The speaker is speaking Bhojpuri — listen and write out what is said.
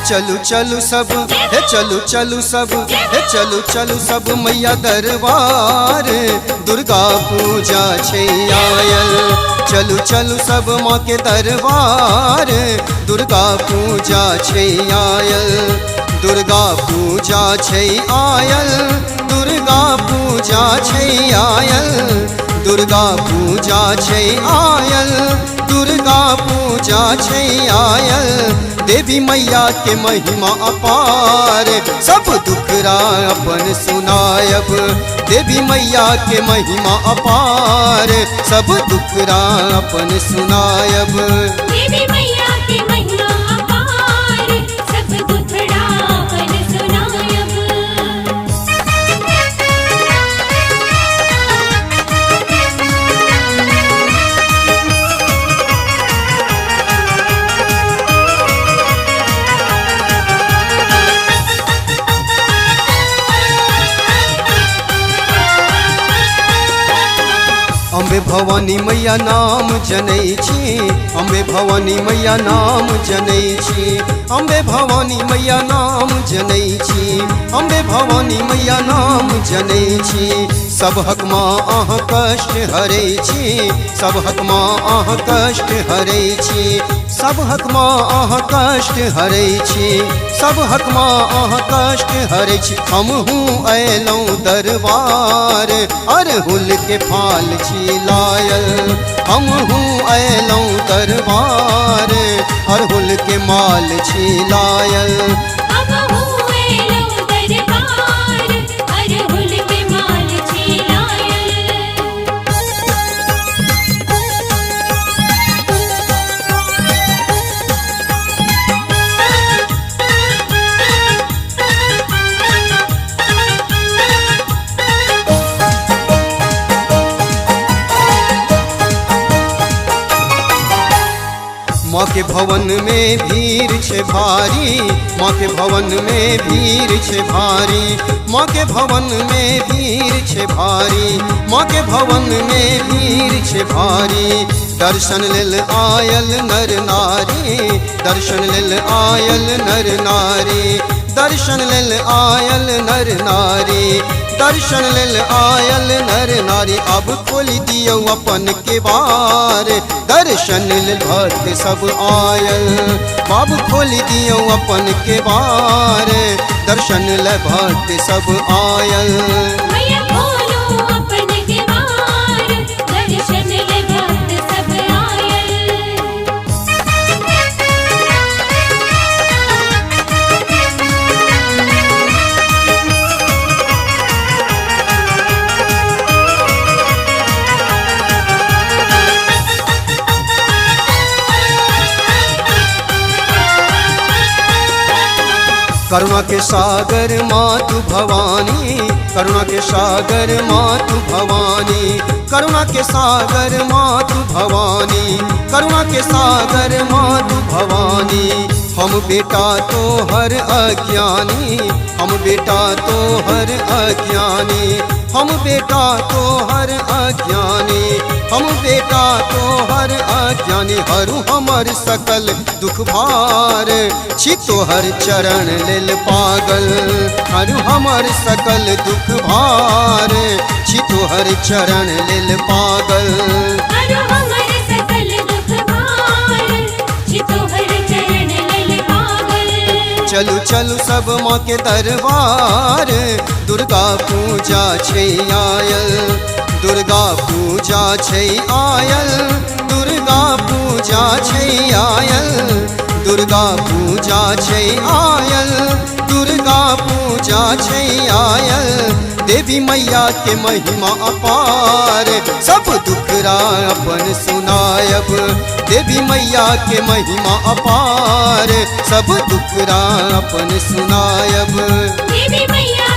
चलू चलू सब, हे चलू चलू सब, हे चलू चलू सब मैया दरबार, दुर्गा पूजा छै आयल। चलू चलू सब माँ के दरबार, दुर्गा पूजा छै आयल, दुर्गा पूजा छै आयल, दुर्गा पूजा छै आयल, दुर्गा पूजा छै आयल, दुर्गा पूजा छै आयल। देवी मैया के महिमा अपार, सब दुखरा अपन सुनायब। देवी मैया के महिमा अपार, सब दुखरा अपन सुनायब। देवी मैया के महिमा अपार, सब दुखड़ा अपन सुनायब। अम्बे भवानी मैया नाम जनै छी, अम्बे भवानी मैया नाम जनै छी, अम्बे भवानी मैया नाम जनै छी, अम्बे भवानी मैया नाम जनै छी। सब हक माँ अहाँ कष्ट हरै छी, सब हक माँ अहाँ कष्ट हरै छी, सब हक माँ अहाँ कष्ट हरै छी, सब हक माँ अहाँ कष्ट हरै छी। हमहूँ अयलहुँ दरबार, अरहुल के फाल छी लायल। हमहूँ अयलहुँ दरबार, अरहुल के माल छी लायल। हमहूँ अयलहुँ दरबार, अरहुल के माल छी लायल। माँ के भवन में भीड़ छे भारी, माँ के भवन में भीड़ छे भारी, माँ के भवन में भीड़ छे भारी, माँ के भवन में भीड़ छे भारी। दर्शन लेल आयल नर नारी, दर्शन लेल आयल नर नारी, दर्शन लेल आयल नर नारी, दर्शन लेल आयल नर नारी। अब खोली दियो अपन के बार, दर्शन लेल भक्त सब आयल। अब खोली दियो अपन के बार, दर्शन लेल भक्त सब आयल। मैया खोलो अपन के द्वार, दर्शन ले भक्त सब आयल। करुणा के सागर मातु भवानी, करुणा के सागर मातु भवानी, करुणा के सागर मातु भवानी, करुणा के सागर मातु भवानी। हम बेटा तो हर अज्ञानी, हम बेटा तो हर अज्ञानी, हम बेटा तो हर अज्ञानी, हम बेटा तो हर अज्ञानी। हरू हमर सकल दुख भार, छी तोहर चरण लेल पागल। हरू हमर सकल दुख भार, छी तोहर चरण लेल पागल। हरो हमर सकल दुख भार, छी तोहर चरण लेल पागल। चलू चलू सब माँ के दरबार, दुर्गा पूजा छै आयल, दुर्गा पूजा छै आयल, दुर्गा पूजा छै आयल, दुर्गा पूजा छै आयल, दुर्गा पूजा छै आयल। देवी मैया के महिमा अपार, सब दुखरा अपन सुनायब। देवी मैया के महिमा अपार, सब दुखरा अपन सुनायब। देवी मैया